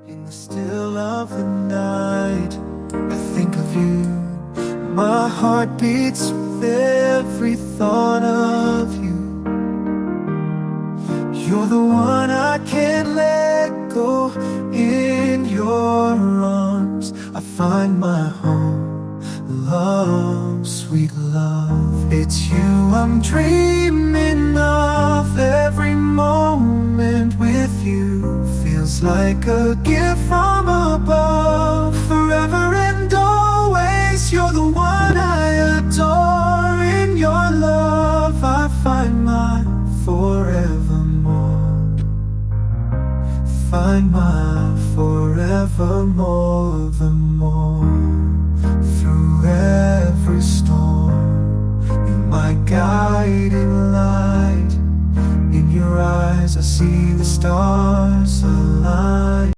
In the still of the night, I think of you. My heart beats with every thought of you. You're the one I can't let go. In your arms I find my home. Love, sweet love, it's you I'm dreaming of. Every moment with you feels like a gift from above. Forever and always, you're the one I adore. In your love I find my forevermore. Find my forevermore, the more. Through every storm, you're my guiding light. In your eyes I see the stars align.